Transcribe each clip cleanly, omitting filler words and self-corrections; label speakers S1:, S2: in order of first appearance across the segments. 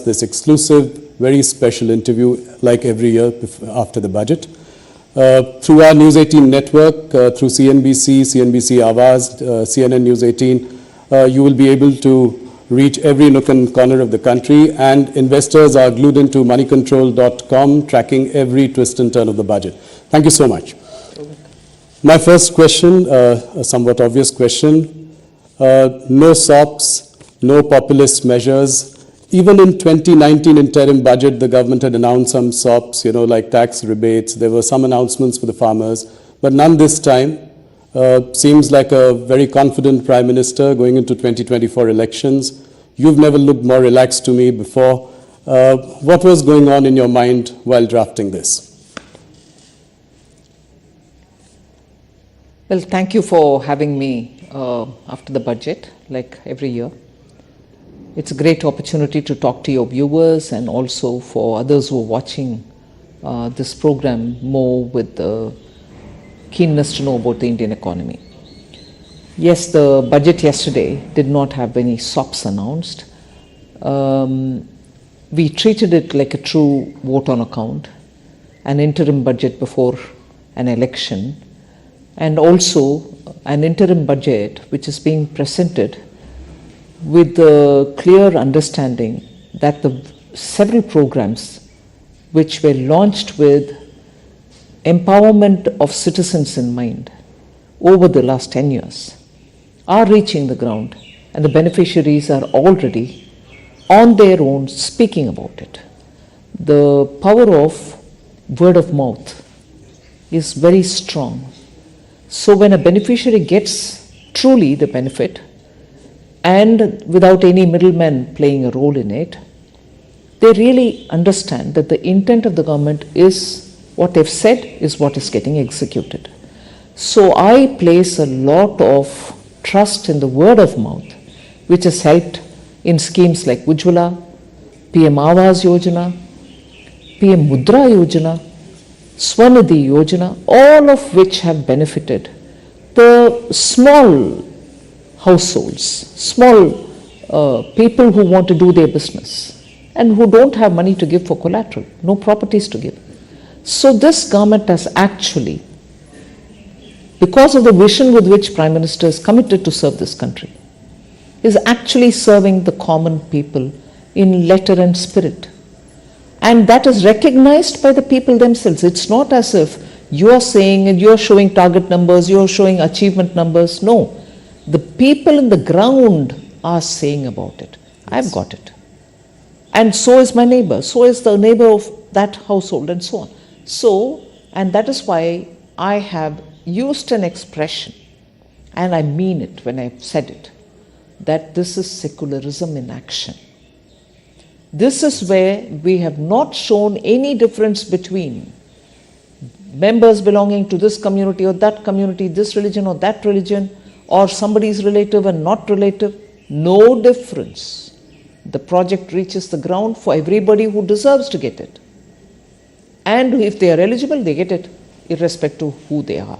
S1: this exclusive, very special interview like every year after the budget. Through our News 18 network, through CNBC, CNBC Awaz, CNN News 18, you will be able to reach every nook and corner of the country, and investors are glued into moneycontrol.com, tracking every twist and turn of the budget. Thank you so much. My first question, a somewhat obvious question, no Sops, no populist measures. Even in 2019 interim budget, the government had announced some Sops, like tax rebates. There were some announcements for the farmers, but none this time. Seems like a very confident Prime Minister going into 2024 elections. You've never looked more relaxed to me before. What was going on in your mind while drafting this?
S2: Well, thank you for having me after the budget, like every year. It's a great opportunity to talk to your viewers and also for others who are watching this program more with the keenness to know about the Indian economy. Yes, the budget yesterday did not have any Sops announced. We treated it like a true vote on account, an interim budget before an election, and also an interim budget which is being presented with the clear understanding that the several programs which were launched with empowerment of citizens in mind over the last 10 years are reaching the ground, and the beneficiaries are already on their own speaking about it. The power of word of mouth is very strong. So when a beneficiary gets truly the benefit and without any middlemen playing a role in it, they really understand that the intent of the government is what they've said is what is getting executed. So I place a lot of trust in the word of mouth, which has helped in schemes like Ujjwala, PM Awas Yojana, PM Mudra Yojana, Swanidhi Yojana, all of which have benefited the small households, small people who want to do their business and who don't have money to give for collateral, no properties to give. So this government has actually, because of the vision with which Prime Minister is committed to serve this country, is actually serving the common people in letter and spirit. And that is recognized by the people themselves. It's not as if you're saying and you're showing target numbers, you're showing achievement numbers. No, the people in the ground are saying about it. I've got it. And so is my neighbor, so is the neighbor of that household, and so on. So, and that is why I have used an expression, and I mean it when I've said it, that this is secularism in action. This is where we have not shown any difference between members belonging to this community or that community, this religion or that religion, or somebody's relative and not relative. No difference. The project reaches the ground for everybody who deserves to get it. And if they are eligible, they get it, irrespective of who they are.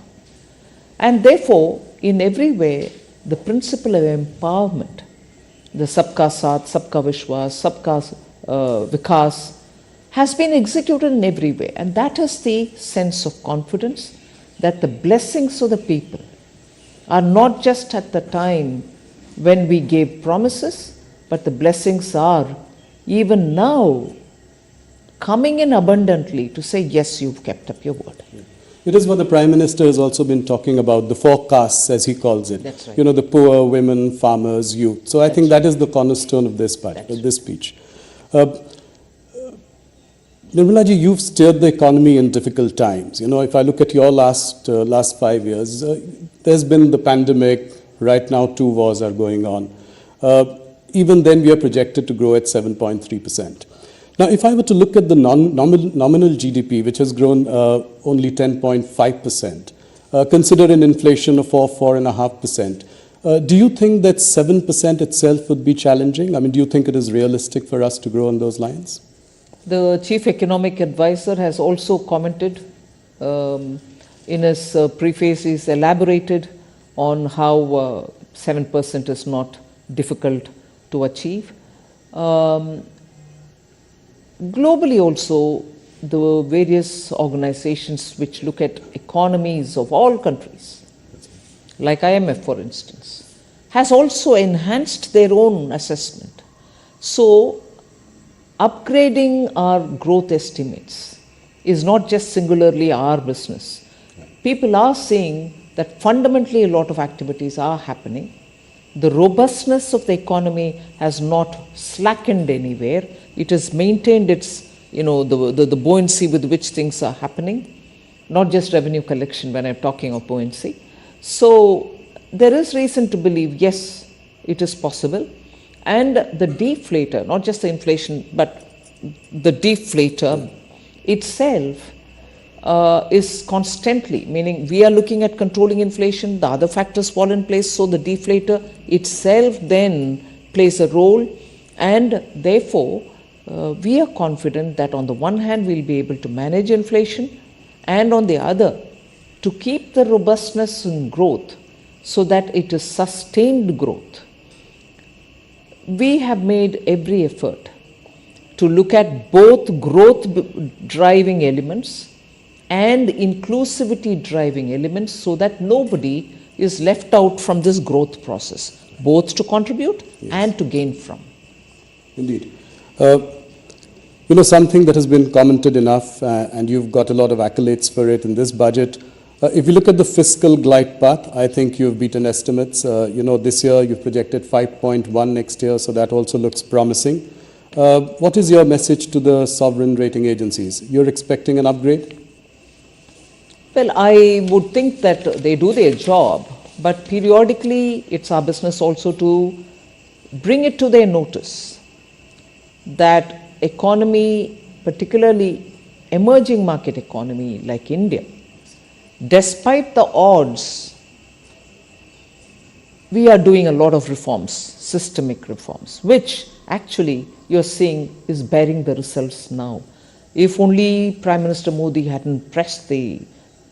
S2: And therefore, in every way, the principle of empowerment, the Sabka Saath, Sabka Vishwas, Sabka Vikas, has been executed in every way. And that is the sense of confidence that the blessings of the people are not just at the time when we gave promises, but the blessings are even now coming in abundantly to say, yes, you've kept up your word.
S1: It is what the Prime Minister has also been talking about, the four castes, as he calls it.
S2: That's right.
S1: The poor, women, farmers, youth. So I think that is the cornerstone of this budget, of this speech. Nirmalaji, you've steered the economy in difficult times. If I look at your last 5 years, there's been the pandemic. Right now, 2 wars are going on. Even then, we are projected to grow at 7.3%. Now, if I were to look at the nominal GDP, which has grown only 10.5%, consider an inflation of 4.5%, do you think that 7% itself would be challenging? I mean, do you think it is realistic for us to grow on those lines?
S2: The Chief Economic Advisor has also commented in his preface. He's elaborated on how 7% is not difficult to achieve. globally also, the various organizations which look at economies of all countries, like IMF for instance, has also enhanced their own assessment. So, upgrading our growth estimates is not just singularly our business. People are seeing that fundamentally a lot of activities are happening. The robustness of the economy has not slackened anywhere. It has maintained its, the buoyancy with which things are happening, not just revenue collection when I'm talking of buoyancy. So there is reason to believe, yes, it is possible. And the deflator, not just the inflation, but the deflator itself is constantly, meaning we are looking at controlling inflation, the other factors fall in place, so the deflator itself then plays a role, and therefore we are confident that on the one hand we'll be able to manage inflation, and on the other to keep the robustness in growth so that it is sustained growth. We have made every effort to look at both growth driving elements and inclusivity driving elements so that nobody is left out from this growth process, both to contribute and to gain from.
S1: Indeed. Something that has been commented enough, and you've got a lot of accolades for it in this budget. If you look at the fiscal glide path, I think you've beaten estimates. This year you've projected 5.1 next year, so that also looks promising. What is your message to the sovereign rating agencies? You're expecting an upgrade?
S2: Well, I would think that they do their job, but periodically it's our business also to bring it to their notice that economy, particularly emerging market economy like India, despite the odds, we are doing a lot of reforms, systemic reforms, which actually you're seeing is bearing the results now. If only Prime Minister Modi hadn't pressed the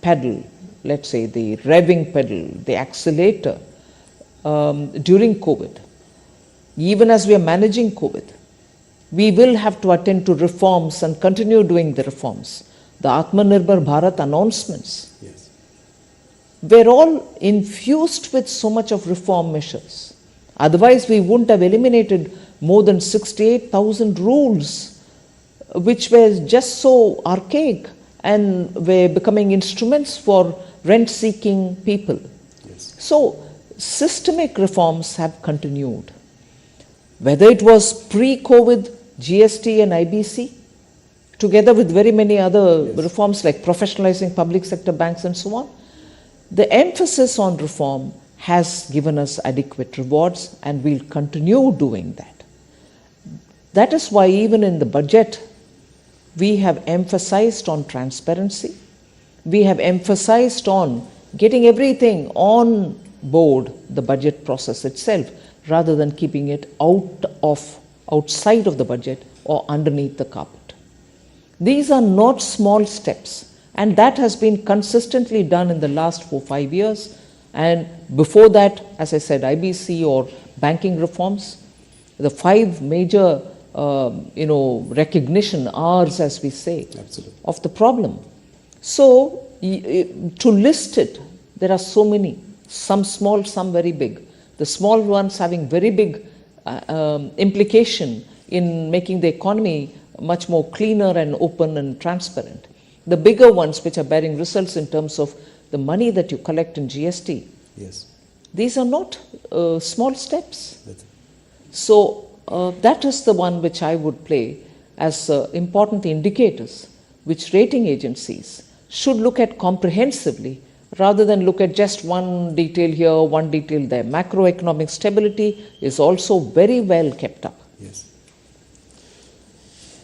S2: pedal, let's say the revving pedal, the accelerator during COVID, even as we are managing COVID, we will have to attend to reforms and continue doing the reforms. The Atmanirbhar Bharat announcements were all infused with so much of reform measures. Otherwise, we wouldn't have eliminated more than 68,000 rules, which were just so archaic and were becoming instruments for rent-seeking people. So, systemic reforms have continued. Whether it was pre-COVID GST and IBC, together with very many other reforms like professionalizing public sector banks and so on, the emphasis on reform has given us adequate rewards, and we'll continue doing that. That is why even in the budget, we have emphasized on transparency. We have emphasized on getting everything on board the budget process itself, rather than keeping it outside of the budget or underneath the carpet. These are not small steps, and that has been consistently done in the last 4-5 years. And before that, as I said, IBC or banking reforms, the 5 major recognition R's, as we say, of the problem. So to list it, there are so many, some small, some very big. The small ones having very big implication in making the economy much more cleaner and open and transparent. The bigger ones which are bearing results in terms of the money that you collect in GST. These are not small steps. So that is the one which I would play as important indicators which rating agencies should look at comprehensively, rather than look at just one detail here, one detail there. Macroeconomic stability is also very well kept up.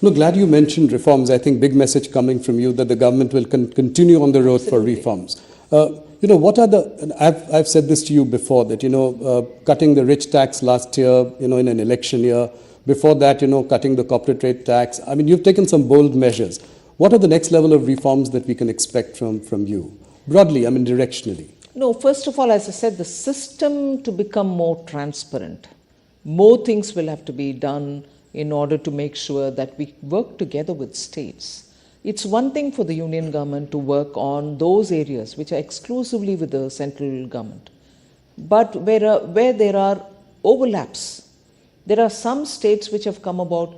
S1: No, glad you mentioned reforms. I think big message coming from you that the government will continue on the road for reforms. What are the, I've said this to you before, that, cutting the rich tax last year, in an election year, before that, cutting the corporate rate tax. I mean, you've taken some bold measures. What are the next level of reforms that we can expect from you? Broadly, I mean, directionally.
S2: No, first of all, as I said, the system to become more transparent, more things will have to be done in order to make sure that we work together with states. It's one thing for the union government to work on those areas which are exclusively with the central government. But where there are overlaps, there are some states which have come about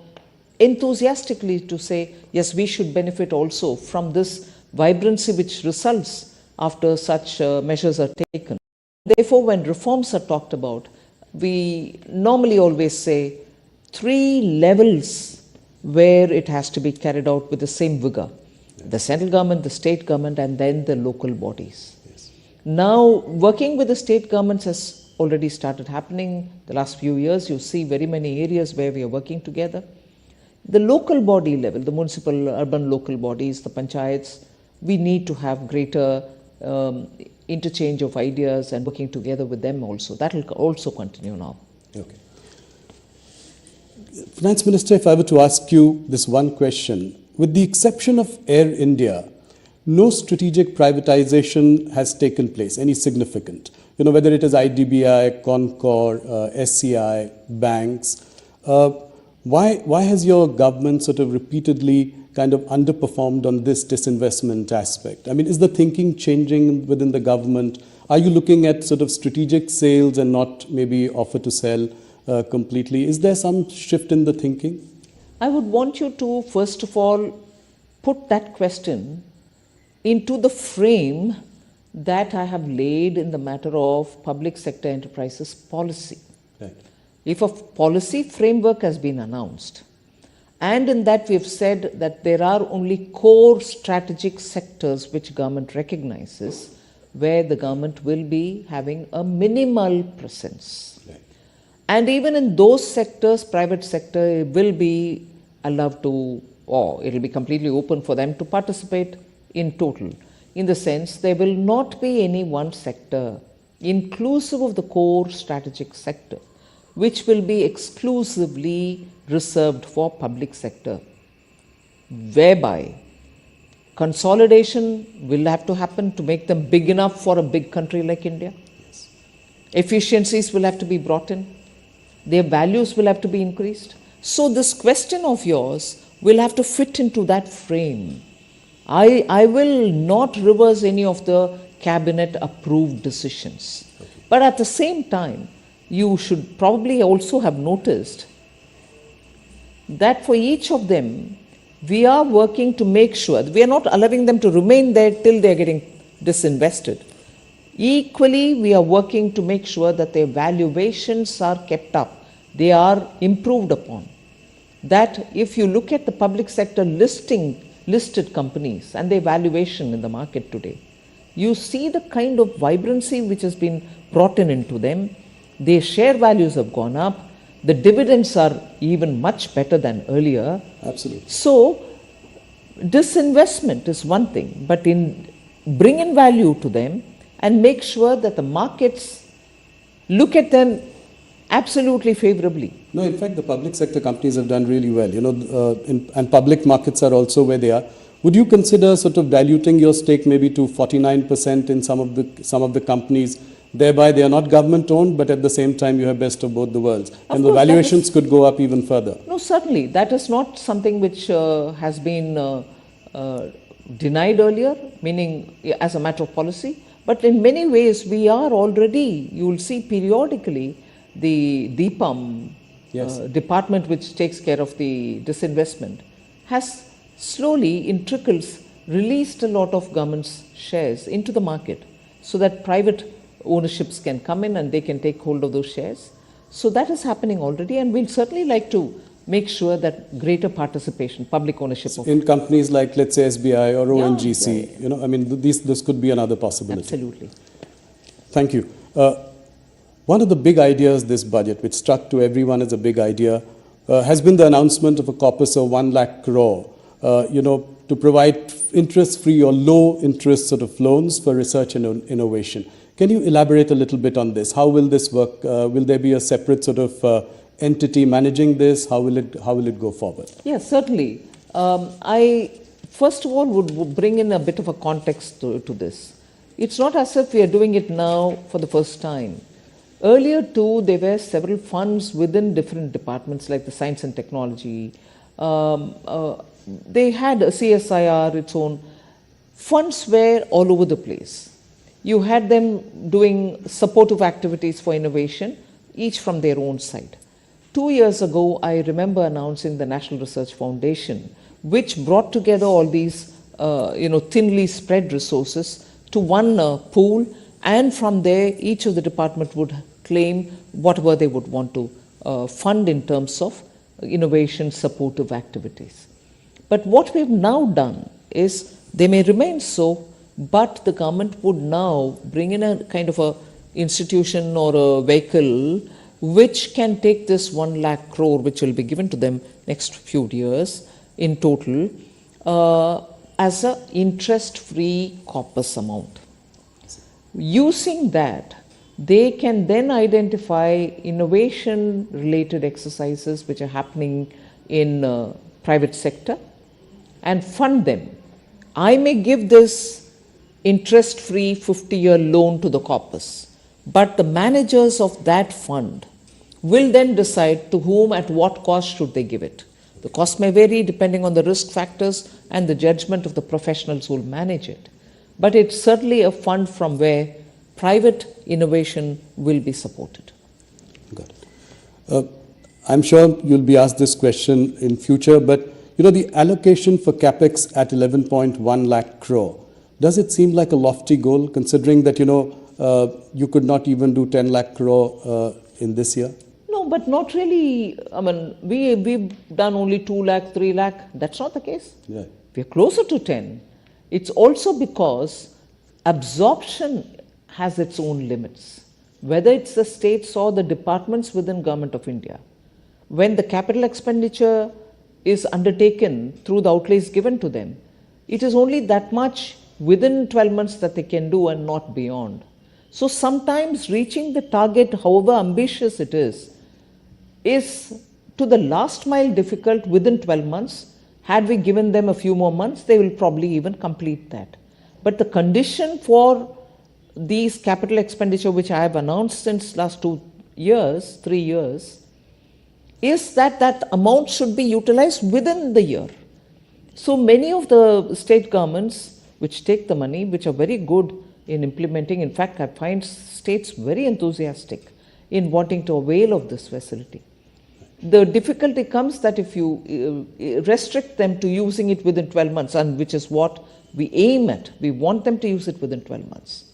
S2: enthusiastically to say, yes, we should benefit also from this vibrancy which results after such measures are taken. Therefore, when reforms are talked about, we normally always say 3 levels where it has to be carried out with the same vigor. The central government, the state government, and then the local bodies.
S1: Yes.
S2: Now, working with the state governments has already started happening. The last few years, you see very many areas where we are working together. The local body level, the municipal, urban local bodies, the panchayats, we need to have greater interchange of ideas and working together with them also. That will also continue now.
S1: Okay. Finance Minister, if I were to ask you this one question, with the exception of Air India, no strategic privatization has taken place, any significant. You know, whether it is IDBI, Concor, SCI, banks. Why has your government sort of repeatedly kind of underperformed on this disinvestment aspect? I mean, is the thinking changing within the government? Are you looking at sort of strategic sales and not maybe offer to sell completely? Is there some shift in the thinking?
S2: I would want you to, first of all, put that question into the frame that I have laid in the matter of public sector enterprises policy.
S1: Right.
S2: If a policy framework has been announced, and in that we have said that there are only core strategic sectors which government recognizes, where the government will be having a minimal presence.
S1: Right.
S2: And even in those sectors, private sector will be allowed to, or it will be completely open for them to participate in total. In the sense, there will not be any one sector, inclusive of the core strategic sector, which will be exclusively reserved for public sector, whereby consolidation will have to happen to make them big enough for a big country like India.
S1: Yes.
S2: Efficiencies will have to be brought in. Their values will have to be increased. So this question of yours will have to fit into that frame. I will not reverse any of the cabinet approved decisions.
S1: Okay.
S2: But at the same time, you should probably also have noticed that for each of them, we are working to make sure that we are not allowing them to remain there till they are getting disinvested. Equally, we are working to make sure that their valuations are kept up, they are improved upon. That if you look at the public sector listed companies and their valuation in the market today, you see the kind of vibrancy which has been brought in into them. Their share values have gone up. The dividends are even much better than earlier.
S1: Absolutely.
S2: So, disinvestment is one thing, but bring in value to them and make sure that the markets look at them absolutely favorably.
S1: No, in fact, the public sector companies have done really well, you know, and public markets are also where they are. Would you consider sort of diluting your stake maybe to 49% in some of the companies? Thereby, they are not government owned, but at the same time, you have best of both the worlds. And the valuations could go up even further.
S2: No, certainly. That is not something which has been denied earlier, meaning as a matter of policy. But in many ways, we are already, you will see periodically, the DIPAM
S1: Yes.
S2: department which takes care of the disinvestment has slowly, in trickles, released a lot of government's shares into the market so that private ownerships can come in and they can take hold of those shares. So that is happening already, and we'll certainly like to make sure that greater participation, public ownership of
S1: in companies like, let's say, SBI or ONGC,
S2: yeah.
S1: you know, I mean, this could be another possibility.
S2: Absolutely.
S1: Thank you. One of the big ideas this budget, which struck to everyone as a big idea, has been the announcement of a corpus of 1 lakh crore, you know, to provide interest-free or low-interest sort of loans for research and innovation. Can you elaborate a little bit on this? How will this work? Will there be a separate sort of entity managing this? How will it go forward?
S2: Yes, certainly. I first of all would bring in a bit of a context to this. It's not as if we are doing it now for the first time. Earlier too, there were several funds within different departments like the science and technology. They had a CSIR, its own. Funds were all over the place. You had them doing supportive activities for innovation, each from their own side. 2 years ago, I remember announcing the National Research Foundation, which brought together all these thinly spread resources to one pool, and from there each of the department would claim whatever they would want to fund in terms of innovation supportive activities. But what we've now done is, they may remain so, but the government would now bring in a kind of a institution or a vehicle which can take this 1 lakh crore, which will be given to them next few years in total, as an interest-free corpus amount. Using that, they can then identify innovation-related exercises which are happening in private sector and fund them. I may give this interest-free 50-year loan to the corpus, but the managers of that fund will then decide to whom at what cost should they give it. The cost may vary depending on the risk factors and the judgment of the professionals who will manage it. But it's certainly a fund from where private innovation will be supported.
S1: Got it. I'm sure you'll be asked this question in future, but the allocation for capex at 11.1 lakh crore, does it seem like a lofty goal, considering that you could not even do 10 lakh crore in this year?
S2: No, but not really. I mean, we've done only 2 lakh, 3 lakh. That's not the case.
S1: Yeah.
S2: We're closer to 10. It's also because absorption has its own limits, whether it's the states or the departments within Government of India. When the capital expenditure is undertaken through the outlays given to them, it is only that much within 12 months that they can do and not beyond. So sometimes reaching the target, however ambitious it is to the last mile difficult within 12 months. Had we given them a few more months, they will probably even complete that. But the condition for these capital expenditure, which I have announced since last 3 years, is that that amount should be utilized within the year. So many of the state governments which take the money, which are very good in implementing, in fact, I find states very enthusiastic in wanting to avail of this facility. The difficulty comes that if you restrict them to using it within 12 months, and which is what we aim at, we want them to use it within 12 months.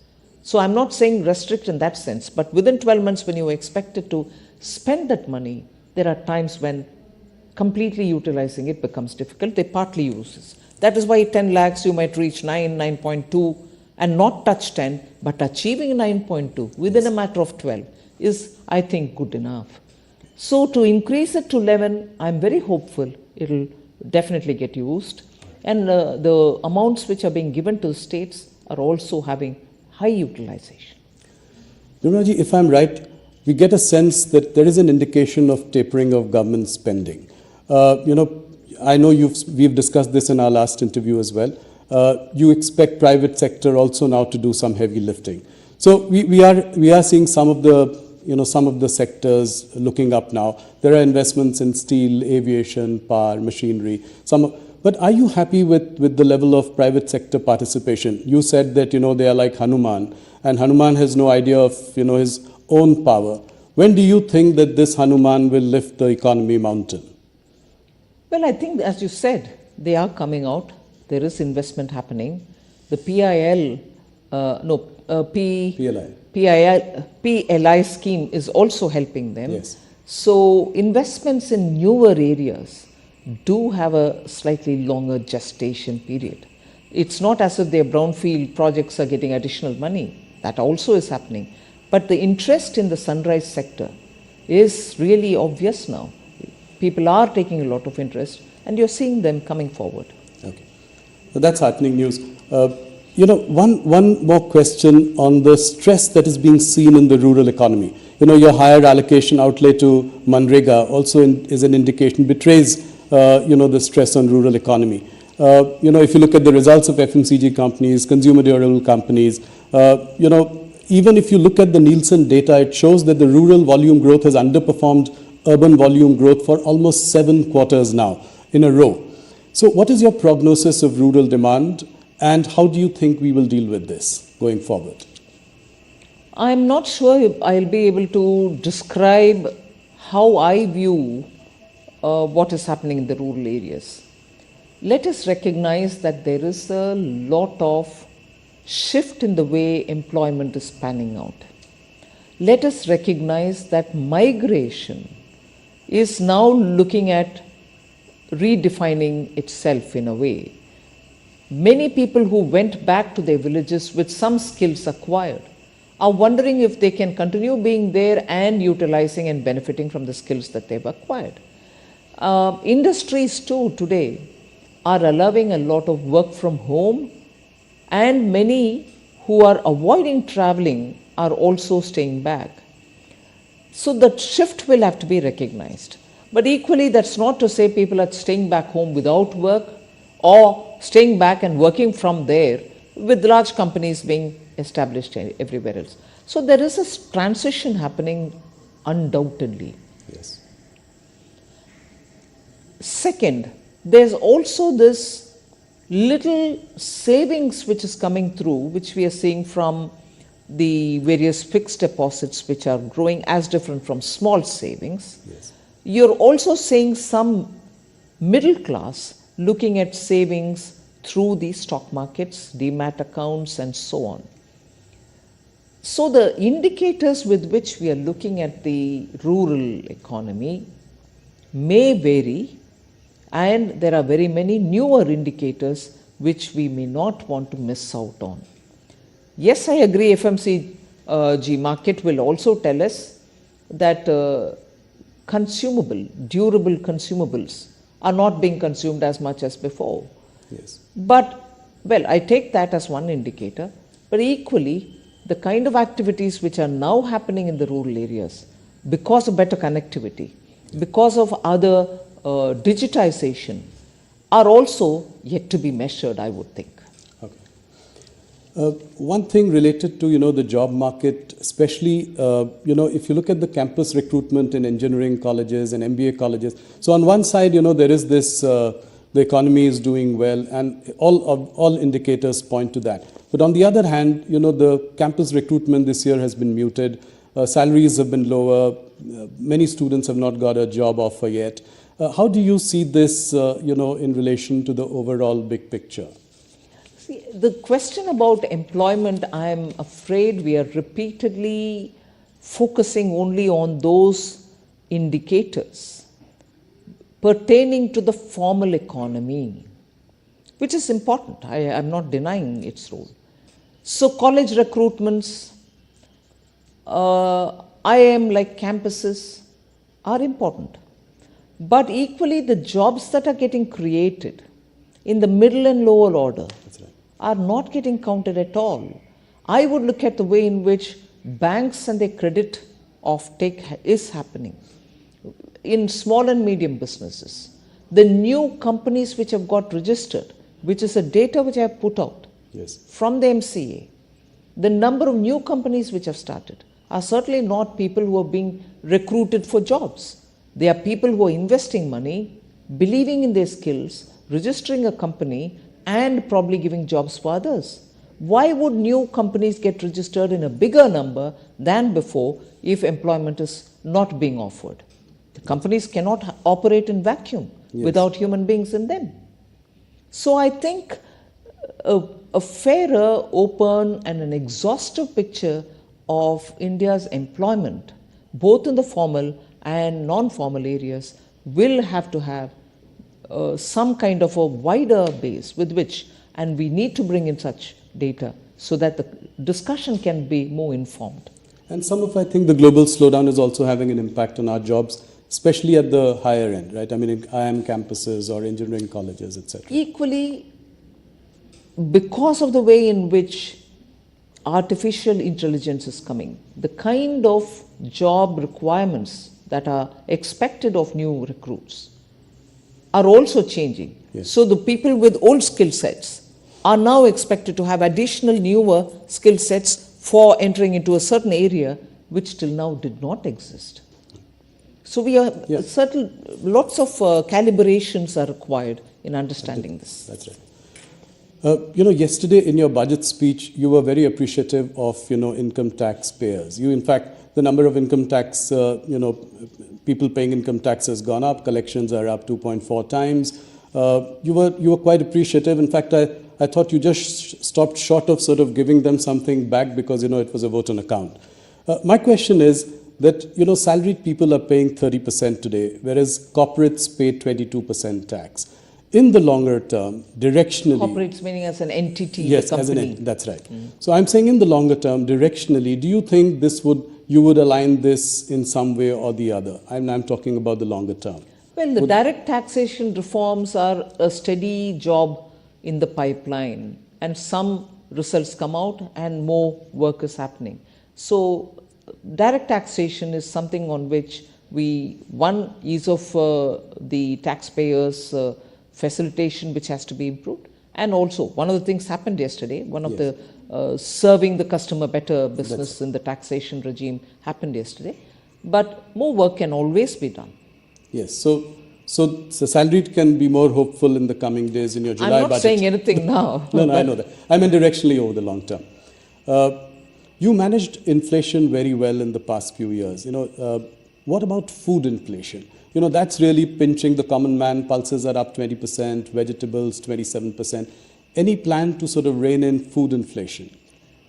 S2: So I'm not saying restrict in that sense, but within 12 months when you are expected to spend that money, there are times when completely utilizing it becomes difficult. They partly use it. That is why 10 lakhs you might reach 9.2 and not touch 10, but achieving 9.2 within a matter of 12 is, I think, good enough. So to increase it to 11, I'm very hopeful it will definitely get used. And the amounts which are being given to the states are also having high utilization.
S1: Nirmalaji, if I'm right, we get a sense that there is an indication of tapering of government spending. I know we've discussed this in our last interview as well. You expect private sector also now to do some heavy lifting. So we are seeing some of the sectors looking up now. There are investments in steel, aviation, power, machinery. But are you happy with the level of private sector participation? You said that they are like Hanuman, and Hanuman has no idea of his own power. When do you think that this Hanuman will lift the economy mountain?
S2: Well, I think, as you said, they are coming out. There is investment happening. The PLI scheme is also helping them.
S1: Yes.
S2: So investments in newer areas do have a slightly longer gestation period. It's not as if their brownfield projects are getting additional money. That also is happening. But the interest in the sunrise sector is really obvious now. People are taking a lot of interest, and you're seeing them coming forward.
S1: Okay. So that's heartening news. One more question on the stress that is being seen in the rural economy. Your higher allocation outlay to Manrega also is an indication, betrays the stress on rural economy. If you look at the results of FMCG companies, consumer durable companies, even if you look at the Nielsen data, it shows that the rural volume growth has underperformed urban volume growth for almost 7 quarters now in a row. So what is your prognosis of rural demand, and how do you think we will deal with this going forward?
S2: I'm not sure I'll be able to describe how I view what is happening in the rural areas. Let us recognize that there is a lot of shift in the way employment is panning out. Let us recognize that migration is now looking at redefining itself in a way. Many people who went back to their villages with some skills acquired are wondering if they can continue being there and utilizing and benefiting from the skills that they've acquired. Industries too today are allowing a lot of work from home, and many who are avoiding traveling are also staying back. So that shift will have to be recognized. But equally, that's not to say people are staying back home without work or staying back and working from there, with large companies being established everywhere else. So there is a transition happening undoubtedly.
S1: Yes.
S2: Second, there's also this little savings which is coming through, which we are seeing from the various fixed deposits which are growing as different from small savings.
S1: Yes.
S2: You're also seeing some middle class looking at savings through the stock markets, demat accounts, and so on. So the indicators with which we are looking at the rural economy may vary, and there are very many newer indicators which we may not want to miss out on. Yes, I agree, FMCG market will also tell us that durable consumables are not being consumed as much as before.
S1: Yes.
S2: But, well, I take that as one indicator, but equally, the kind of activities which are now happening in the rural areas, because of better connectivity, because of other digitization, are also yet to be measured, I would think.
S1: Okay. One thing related to, the job market, especially, if you look at the campus recruitment in engineering colleges and MBA colleges. So on one side, there is this, the economy is doing well, and all indicators point to that. But on the other hand, the campus recruitment this year has been muted. Salaries have been lower. Many students have not got a job offer yet. How do you see this, in relation to the overall big picture?
S2: See, the question about employment, I am afraid we are repeatedly focusing only on those indicators pertaining to the formal economy, which is important. I am not denying its role. So college recruitments, IIM like campuses are important. But equally, the jobs that are getting created in the middle and lower order are not getting counted at all. I would look at the way in which banks and their credit offtake is happening in small and medium businesses. The new companies which have got registered, which is a data which I have put out from the MCA, the number of new companies which have started are certainly not people who are being recruited for jobs. They are people who are investing money, believing in their skills, registering a company, and probably giving jobs for others. Why would new companies get registered in a bigger number than before if employment is not being offered? The companies cannot operate in vacuum without human beings in them. So I think a fairer, open, and an exhaustive picture of India's employment, both in the formal and non-formal areas, will have to have some kind of a wider base with which, and we need to bring in such data so that the discussion can be more informed.
S1: And I think the global slowdown is also having an impact on our jobs, especially at the higher end, right? I mean, in IIM campuses or engineering colleges, etc.
S2: Equally, because of the way in which artificial intelligence is coming, the kind of job requirements that are expected of new recruits are also changing. So the people with old skill sets are now expected to have additional newer skill sets for entering into a certain area which till now did not exist. So we are lots of calibrations are required in understanding this.
S1: That's right. Yesterday in your budget speech, you were very appreciative of, income tax payers. In fact, the number of income tax, people paying income tax has gone up. Collections are up 2.4 times. You were quite appreciative. In fact, I thought you just stopped short of sort of giving them something back because, it was a vote on account. My question is that, salaried people are paying 30% today, whereas corporates pay 22% tax. In the longer term, directionally...
S2: Corporates meaning as an entity,
S1: yes,
S2: a company.
S1: as that's right. So I'm saying in the longer term, directionally, do you think you would align this in some way or the other? I'm talking about the longer term.
S2: Well, the direct taxation reforms are a steady job in the pipeline, and some results come out and more work is happening. So direct taxation is something on which one ease of the taxpayers' facilitation which has to be improved, and also one of the things happened yesterday, one of the serving the customer better business in the taxation regime happened yesterday, but more work can always be done.
S1: Yes, so salaried can be more hopeful in the coming days in your July budget.
S2: I'm not saying anything now.
S1: No, I know that. I mean directionally over the long term. You managed inflation very well in the past few years. What about food inflation? That's really pinching the common man. Pulses are up 20%, vegetables 27%. Any plan to sort of rein in food inflation?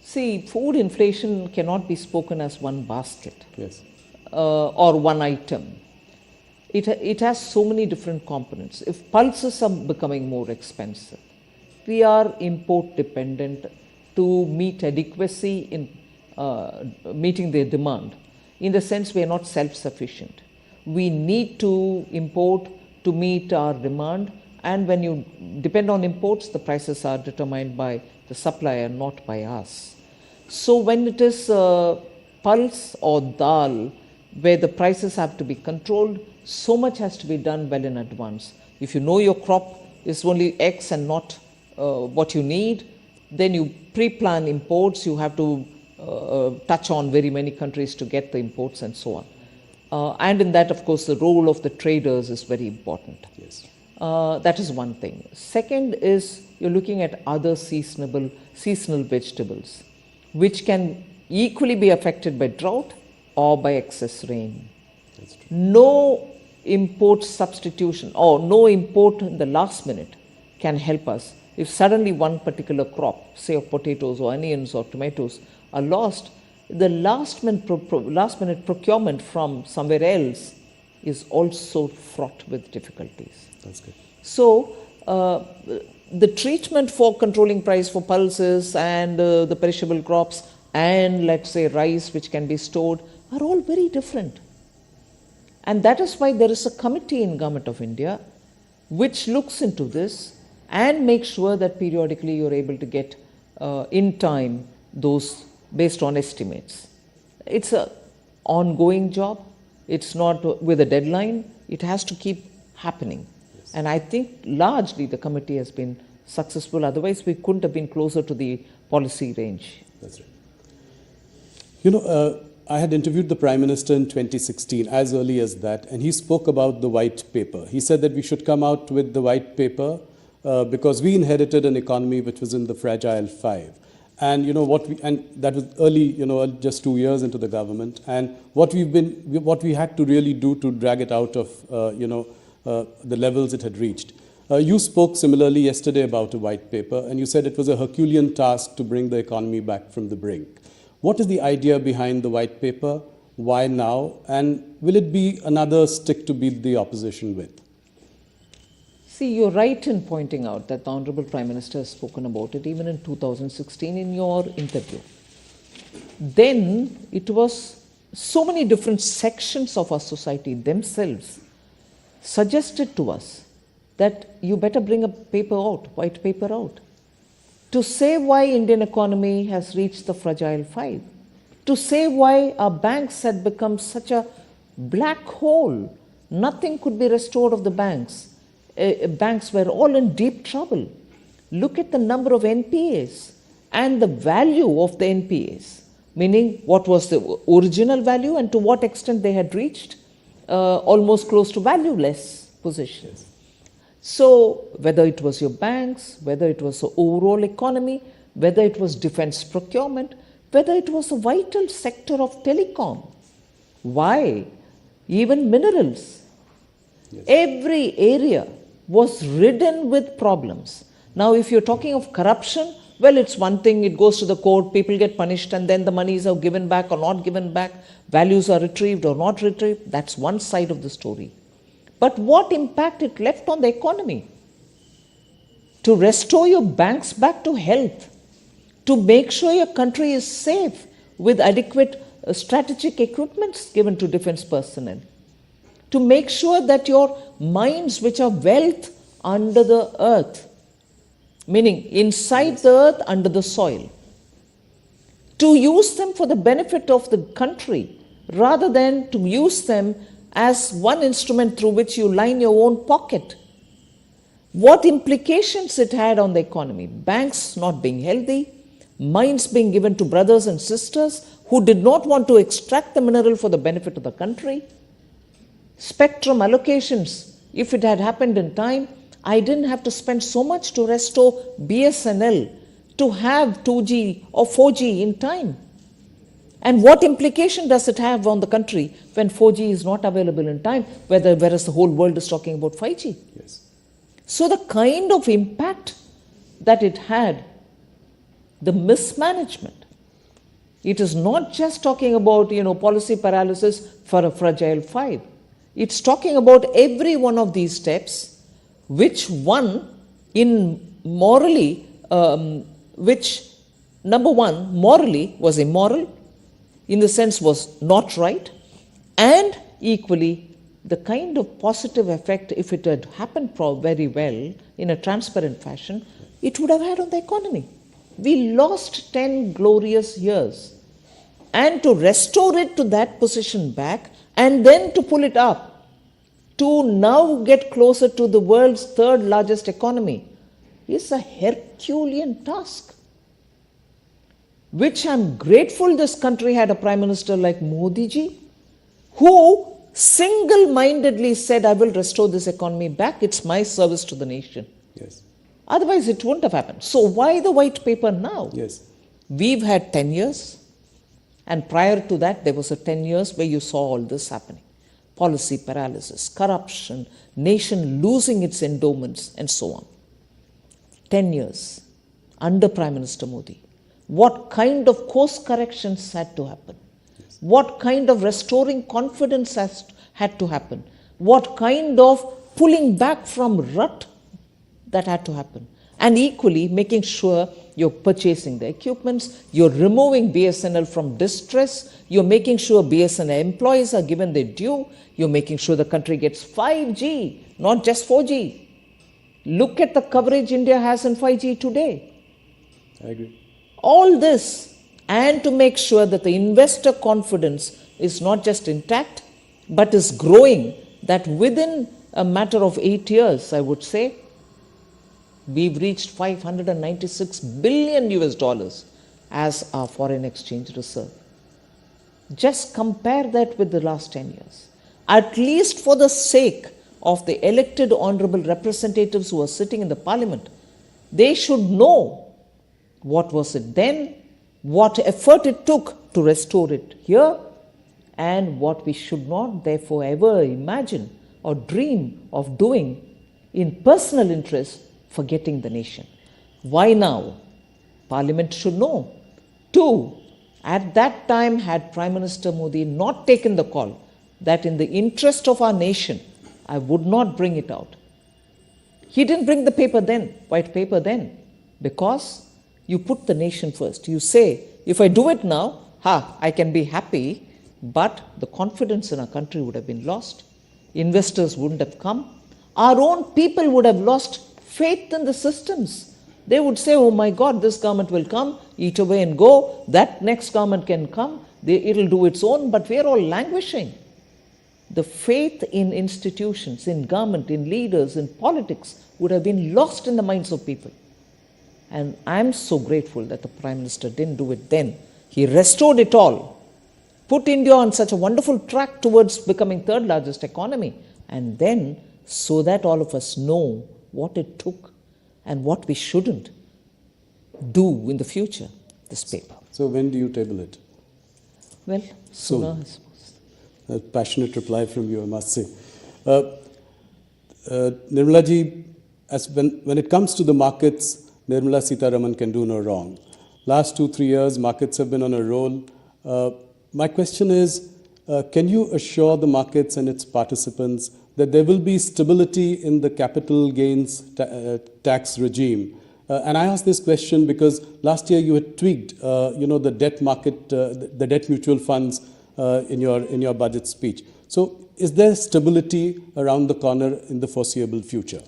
S2: See, food inflation cannot be spoken as one basket.
S1: Yes.
S2: Or one item. It has so many different components. If pulses are becoming more expensive, we are import dependent to meet adequacy in meeting their demand. In the sense we are not self-sufficient. We need to import to meet our demand, and when you depend on imports, the prices are determined by the supplier, not by us. So when it is pulse or dal, where the prices have to be controlled, so much has to be done well in advance. If you know your crop is only X and not what you need, then you pre-plan imports. You have to touch on very many countries to get the imports and so on. And in that, of course, the role of the traders is very important.
S1: Yes.
S2: That is one thing. Second is you're looking at other seasonal vegetables, which can equally be affected by drought or by excess rain.
S1: That's true.
S2: No import substitution or no import in the last minute can help us. If suddenly one particular crop, say of potatoes or onions or tomatoes, are lost, the last minute procurement from somewhere else is also fraught with difficulties.
S1: That's good.
S2: So the treatment for controlling price for pulses and the perishable crops and let's say rice which can be stored are all very different. And that is why there is a committee in Government of India which looks into this and makes sure that periodically you are able to get in time those based on estimates. It's an ongoing job. It's not with a deadline. It has to keep happening. Yes. And I think largely the committee has been successful. Otherwise, we couldn't have been closer to the policy range.
S1: That's right. I had interviewed the Prime Minister in 2016, as early as that, and he spoke about the white paper. He said that we should come out with the white paper because we inherited an economy which was in the fragile five. And and that was early, just 2 years into the government. And what we had to really do to drag it out of, the levels it had reached. You spoke similarly yesterday about a white paper, and you said it was a Herculean task to bring the economy back from the brink. What is the idea behind the white paper? Why now? And will it be another stick to beat the opposition with?
S2: See, you're right in pointing out that the Honorable Prime Minister has spoken about it even in 2016 in your interview. Then it was so many different sections of our society themselves suggested to us that you better bring a paper out, white paper out, to say why Indian economy has reached the fragile five, to say why our banks had become such a black hole. Nothing could be restored of the banks. Banks were all in deep trouble. Look at the number of NPAs and the value of the NPAs. meaning what was the original value and to what extent they had reached almost close to valueless positions. So whether it was your banks, whether it was the overall economy, whether it was defense procurement, whether it was a vital sector of telecom, why? Even minerals. Yes. Every area was ridden with problems. Now, if you're talking of corruption, well, it's one thing, it goes to the court, people get punished, and then the monies are given back or not given back, values are retrieved or not retrieved. That's one side of the story. But what impact it left on the economy? To restore your banks back to health, to make sure your country is safe with adequate strategic equipments given to defense personnel, to make sure that your mines, which are wealth under the earth, meaning inside the earth, under the soil, to use them for the benefit of the country rather than to use them as one instrument through which you line your own pocket. What implications it had on the economy? Banks not being healthy, mines being given to brothers and sisters who did not want to extract the mineral for the benefit of the country. Spectrum allocations, if it had happened in time, I didn't have to spend so much to restore BSNL to have 2G or 4G in time. And what implication does it have on the country when 4G is not available in time, whereas the whole world is talking about 5G?
S1: Yes.
S2: So the kind of impact that it had, the mismanagement, it is not just talking about, policy paralysis for a fragile 5. It's talking about every one of these steps, which one in morally, which number one, morally was immoral, in the sense was not right, and equally the kind of positive effect, if it had happened very well in a transparent fashion, it would have had on the economy. We lost 10 glorious years. And to restore it to that position back and then to pull it up, to now get closer to the world's third largest economy, is a Herculean task, which I'm grateful this country had a Prime Minister like Modi ji, who single-mindedly said, I will restore this economy back, it's my service to the nation.
S1: Yes.
S2: Otherwise, it wouldn't have happened. So why the white paper now?
S1: Yes.
S2: We've had 10 years. And prior to that, there was a 10 years where you saw all this happening. Policy paralysis, corruption, nation losing its endowments, and so on. 10 years under Prime Minister Modi. What kind of course corrections had to happen? Yes. What kind of restoring confidence had to happen? What kind of pulling back from rut that had to happen? And equally, making sure you're purchasing the equipments, you're removing BSNL from distress, you're making sure BSNL employees are given their due, you're making sure the country gets 5G, not just 4G. Look at the coverage India has in 5G today.
S1: I agree.
S2: All this, and to make sure that the investor confidence is not just intact, but is growing, that within a matter of 8 years, I would say, we've reached $596 billion as our foreign exchange reserve. Just compare that with the last 10 years. At least for the sake of the elected honorable representatives who are sitting in the parliament, they should know what was it then, what effort it took to restore it here, and what we should not therefore ever imagine or dream of doing in personal interest, forgetting the nation. Why now? Parliament should know. 2, at that time, had Prime Minister Modi not taken the call that in the interest of our nation, I would not bring it out. He didn't bring the paper then, white paper then, because you put the nation first. You say, if I do it now, I can be happy, but the confidence in our country would have been lost. Investors wouldn't have come. Our own people would have lost faith in the systems. They would say, oh my God, this government will come, eat away and go. That next government can come. It'll do its own, but we're all languishing. The faith in institutions, in government, in leaders, in politics would have been lost in the minds of people. And I'm so grateful that the Prime Minister didn't do it then, He restored it all, put India on such a wonderful track towards becoming third largest economy, and then so that all of us know what it took and what we shouldn't do in the future, this paper.
S1: So when do you table it?
S2: Well, sooner, I suppose.
S1: A passionate reply from you, I must say. Nirmala ji, when it comes to the markets, Nirmala Sitharaman can do no wrong. Last 2-3 years, markets have been on a roll. My question is, can you assure the markets and its participants that there will be stability in the capital gains tax regime? And I ask this question because last year you had tweaked, the debt market, the debt mutual funds in your budget speech. So, is there stability around the corner in the foreseeable future?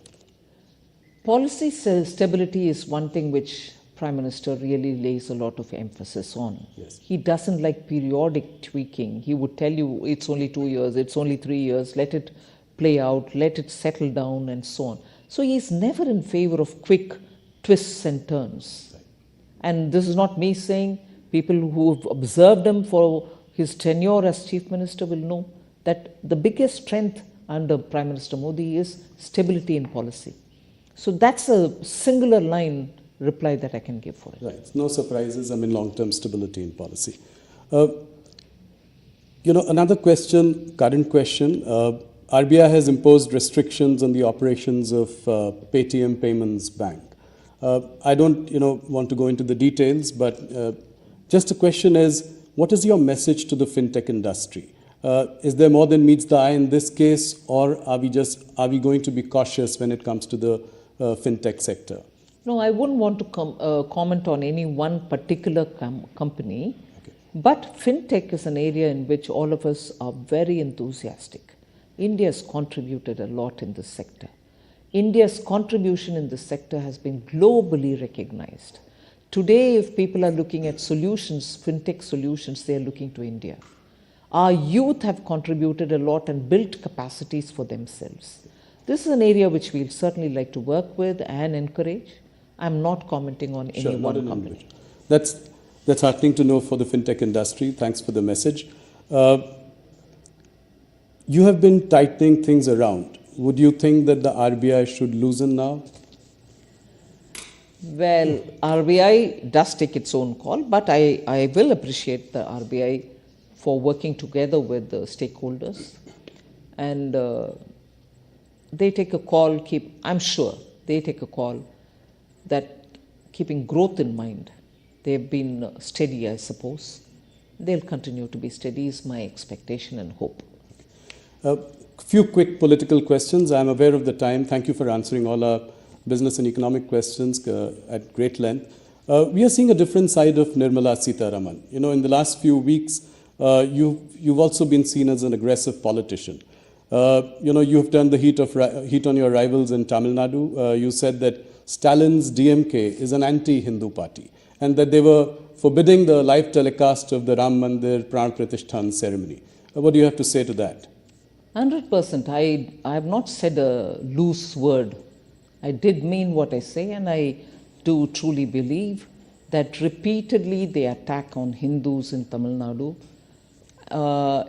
S2: Policy stability is one thing which Prime Minister really lays a lot of emphasis on.
S1: Yes.
S2: He doesn't like periodic tweaking. He would tell you it's only 2 years, it's only 3 years, let it play out, let it settle down and so on. So he is never in favor of quick twists and turns. And this is not me saying, people who have observed him for his tenure as Chief Minister will know that the biggest strength under Prime Minister Modi is stability in policy. So that's a singular line reply that I can give for it.
S1: Right. No surprises. I mean, long-term stability in policy. Another question, current question. RBI has imposed restrictions on the operations of Paytm Payments Bank. I don't, want to go into the details, but just a question is, what is your message to the fintech industry? Is there more than meets the eye in this case, or are we going to be cautious when it comes to the fintech sector?
S2: No, I wouldn't want to comment on any one particular company, okay. But fintech is an area in which all of us are very enthusiastic. India has contributed a lot in this sector. India's contribution in this sector has been globally recognized. Today, if people are looking at solutions, fintech solutions, they are looking to India. Our youth have contributed a lot and built capacities for themselves. This is an area which we'll certainly like to work with and encourage. I'm not commenting on any one company.
S1: That's heartening to know for the fintech industry. Thanks for the message. You have been tightening things around. Would you think that the RBI should loosen now?
S2: Well, RBI does take its own call, but I will appreciate the RBI for working together with the stakeholders. And they take a call, I'm sure they take a call that keeping growth in mind. They've been steady, I suppose. They'll continue to be steady is my expectation and hope.
S1: Few quick political questions. I'm aware of the time. Thank you for answering all our business and economic questions at great length. We are seeing a different side of Nirmala Sitharaman. In the last few weeks, you've also been seen as an aggressive politician. You've turned the heat on your rivals in Tamil Nadu. You said that Stalin's DMK is an anti-Hindu party and that they were forbidding the live telecast of the Ram Mandir Pran Pratishthan ceremony. What do you have to say to that?
S2: 100%. I have not said a loose word. I did mean what I say, and I do truly believe that repeatedly the attack on Hindus in Tamil Nadu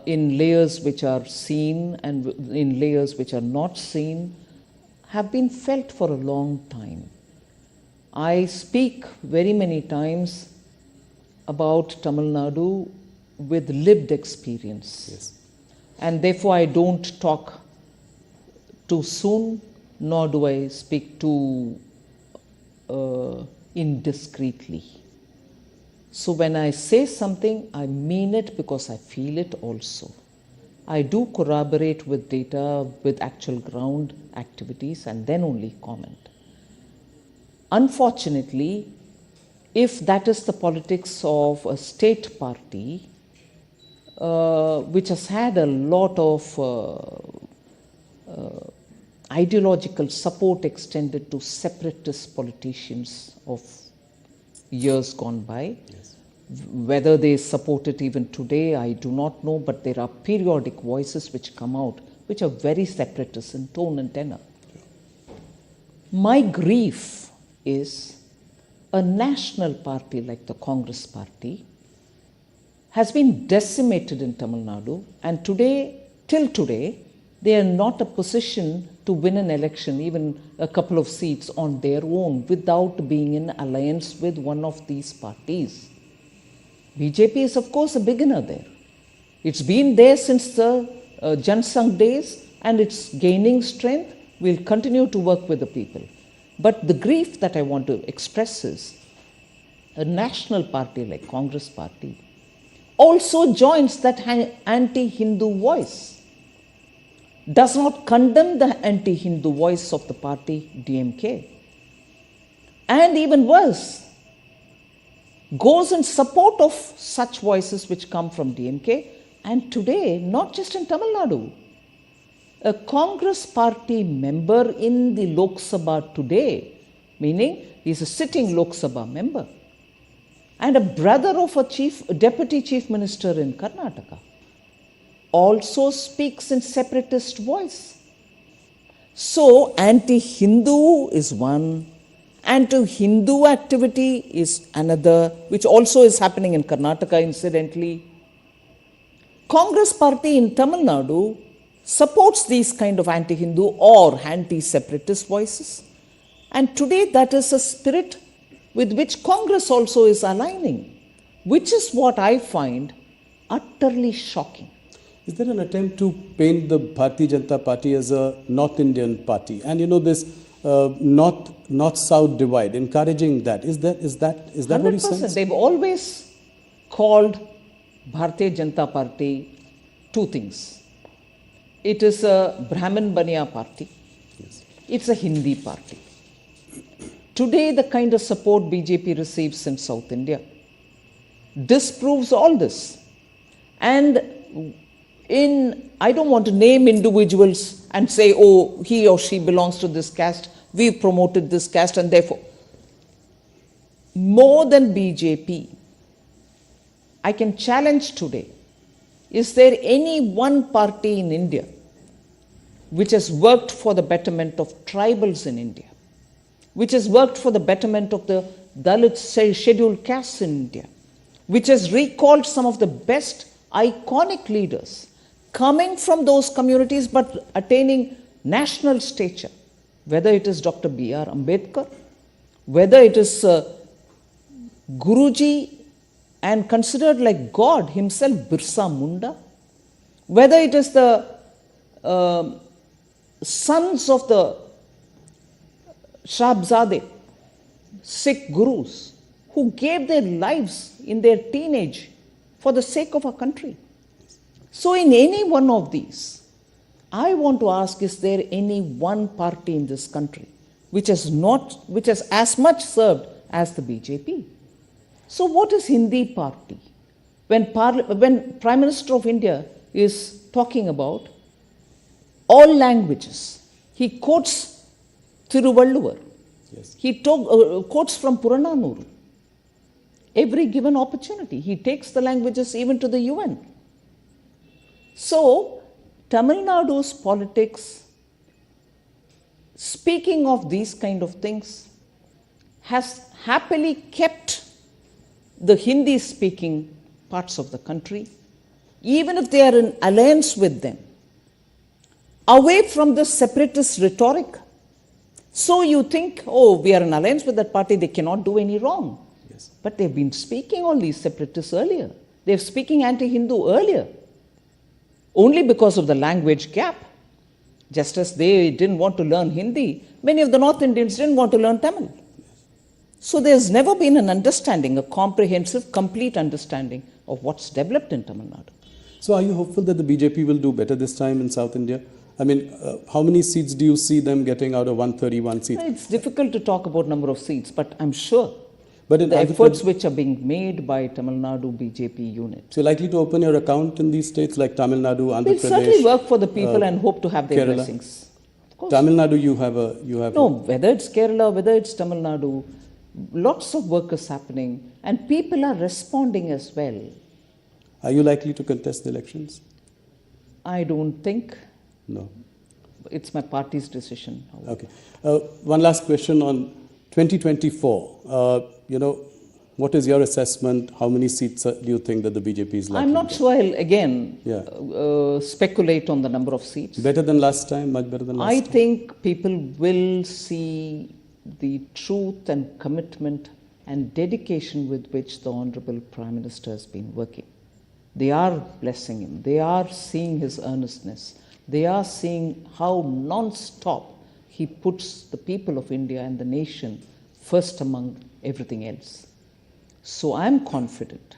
S2: in layers which are seen and in layers which are not seen have been felt for a long time. I speak very many times about Tamil Nadu with lived experience.
S1: Yes.
S2: And therefore I don't talk too soon, nor do I speak too indiscreetly. So when I say something, I mean it because I feel it also. I do corroborate with data, with actual ground activities, and then only comment. Unfortunately, if that is the politics of a state party, which has had a lot of ideological support extended to separatist politicians of years gone by.
S1: Yes.
S2: Whether they support it even today, I do not know, but there are periodic voices which come out which are very separatist in tone and tenor. My grief is a national party like the Congress party has been decimated in Tamil Nadu, and till today, they are not a position to win an election, even a couple of seats on their own, without being in alliance with one of these parties. BJP is, of course, a beginner there. It's been there since the Jansangh days, and it's gaining strength. We'll continue to work with the people. But the grief that I want to express is a national party like Congress party also joins that anti-Hindu voice, does not condemn the anti-Hindu voice of the party DMK, and even worse, goes in support of such voices which come from DMK. And today, not just in Tamil Nadu, a Congress party member in the Lok Sabha today, meaning he's a sitting Lok Sabha member, and a brother of a deputy chief minister in Karnataka, also speaks in separatist voice. So anti-Hindu is one, anti-Hindu activity is another, which also is happening in Karnataka incidentally. Congress party in Tamil Nadu supports these kind of anti-Hindu or anti-separatist voices. And today that is a spirit with which Congress also is aligning, which is what I find utterly shocking.
S1: Is there an attempt to paint the Bharatiya Janata Party as a North Indian party? And this North-South divide, encouraging that. Is that what you sense?
S2: They've always called Bharatiya Janata Party two things. It is a Brahmin Baniya party.
S1: Yes.
S2: It's a Hindi party. Today, the kind of support BJP receives in South India disproves all this. And I don't want to name individuals and say, oh, he or she belongs to this caste, we've promoted this caste, and therefore, more than BJP, I can challenge today, is there any one party in India which has worked for the betterment of tribals in India, which has worked for the betterment of the Dalit scheduled castes in India, which has recalled some of the best iconic leaders coming from those communities but attaining national stature, whether it is Dr. B.R. Ambedkar, whether it is Guruji and considered like God himself, Birsa Munda, whether it is the sons of the Shabzade, Sikh gurus, who gave their lives in their teenage for the sake of our country. So in any one of these, I want to ask, is there any one party in this country which has as much served as the BJP? So what is Hindi party? When Prime Minister of India is talking about all languages, he quotes Thiruvalluvar.
S1: Yes.
S2: He quotes from Purananuru. Every given opportunity, he takes the languages even to the UN. So, Tamil Nadu's politics, speaking of these kind of things, has happily kept the Hindi-speaking parts of the country, even if they are in alliance with them, away from the separatist rhetoric. So you think, oh, we are in alliance with that party, they cannot do any wrong.
S1: Yes.
S2: But they've been speaking all these separatists earlier. They're speaking anti-Hindu earlier, only because of the language gap. Just as they didn't want to learn Hindi, many of the North Indians didn't want to learn Tamil. So there's never been an understanding, a comprehensive, complete understanding of what's developed in Tamil Nadu.
S1: So are you hopeful that the BJP will do better this time in South India? I mean, how many seats do you see them getting out of 131 seats?
S2: It's difficult to talk about number of seats, but I'm sure
S1: but in
S2: the efforts which are being made by Tamil Nadu BJP unit.
S1: So you're likely to open your account in these states like Tamil Nadu, Andhra
S2: We'll
S1: Pradesh?
S2: certainly work for the people and hope to have their
S1: Kerala.
S2: blessings. Of course.
S1: Tamil Nadu, you have
S2: No, whether it's Kerala, whether it's Tamil Nadu, lots of work is happening and people are responding as well.
S1: Are you likely to contest the elections?
S2: I don't think.
S1: No.
S2: It's my party's decision.
S1: Okay. One last question on 2024. What is your assessment? How many seats do you think that the BJP is likely
S2: I'm not
S1: to get?
S2: sure I'll again
S1: Yeah.
S2: speculate on the number of seats.
S1: Better than last time? Much better than last
S2: I
S1: time?
S2: think people will see the truth and commitment and dedication with which the Honorable Prime Minister has been working. They are blessing him. They are seeing his earnestness. They are seeing how non-stop he puts the people of India and the nation first among everything else. So I'm confident.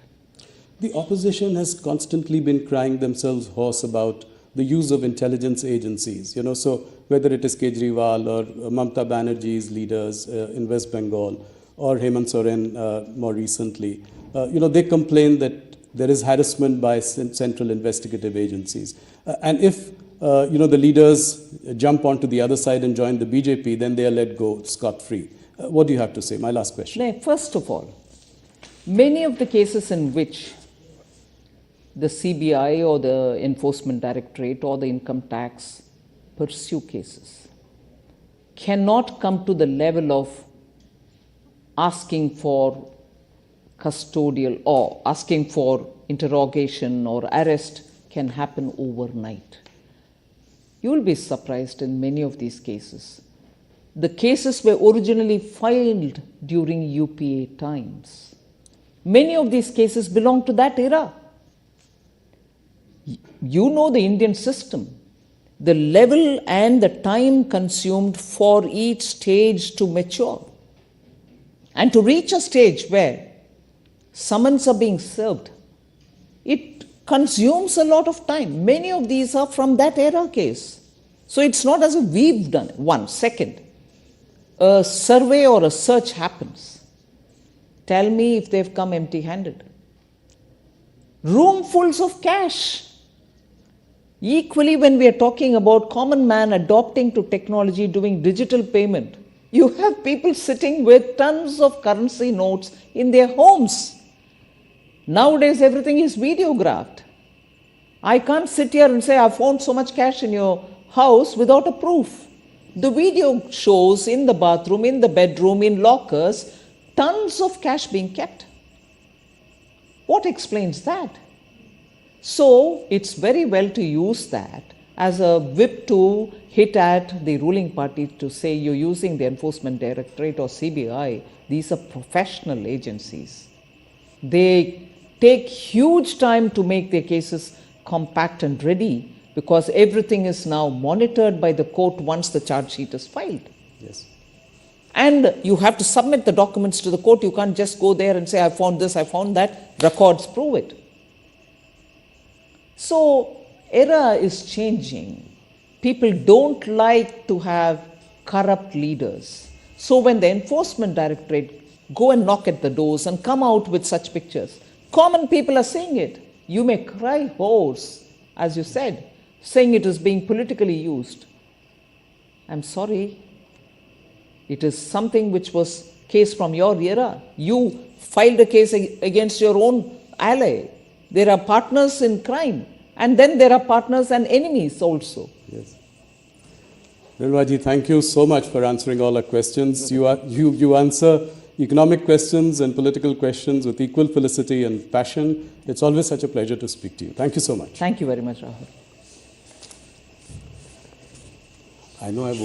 S1: The opposition has constantly been crying themselves hoarse about the use of intelligence agencies. So whether it is Kejriwal or Mamata Banerjee's leaders in West Bengal or Hemant Soren more recently, they complain that there is harassment by central investigative agencies. And if the leaders jump onto the other side and join the BJP, then they are let go scot-free. What do you have to say? My last question.
S2: First of all, many of the cases in which the CBI or the Enforcement Directorate or the Income Tax pursue cases cannot come to the level of asking for custodial or asking for interrogation or arrest can happen overnight. You will be surprised in many of these cases. The cases were originally filed during UPA times. Many of these cases belong to that era. You know the Indian system, the level and the time consumed for each stage to mature. And to reach a stage where summons are being served, it consumes a lot of time. Many of these are from that era case. So it's not as if we've done it. One. Second, a survey or a search happens. Tell me if they've come empty-handed. Roomfuls of cash. Equally, when we are talking about common man adopting to technology, doing digital payment, you have people sitting with tons of currency notes in their homes. Nowadays, everything is videographed. I can't sit here and say, I found so much cash in your house without a proof. The video shows in the bathroom, in the bedroom, in lockers, tons of cash being kept. What explains that? So it's very well to use that as a whip to hit at the ruling party to say you're using the Enforcement Directorate or CBI. These are professional agencies. They take huge time to make their cases compact and ready because everything is now monitored by the court once the charge sheet is filed.
S1: Yes.
S2: And you have to submit the documents to the court. You can't just go there and say, I found this, I found that. Records prove it. So, era is changing. People don't like to have corrupt leaders. So when the Enforcement Directorate go and knock at the doors and come out with such pictures, common people are seeing it. You may cry hoarse, as you said, saying it is being politically used. I'm sorry. It is something which was case from your era. You filed a case against your own ally. There are partners in crime. And then there are partners and enemies also.
S1: Yes. Nirmaji, thank you so much for answering all our questions. You answer economic questions and political questions with equal felicity and passion. It's always such a pleasure to speak to you. Thank you so much.
S2: Thank you very much, Rahul.
S1: I know I've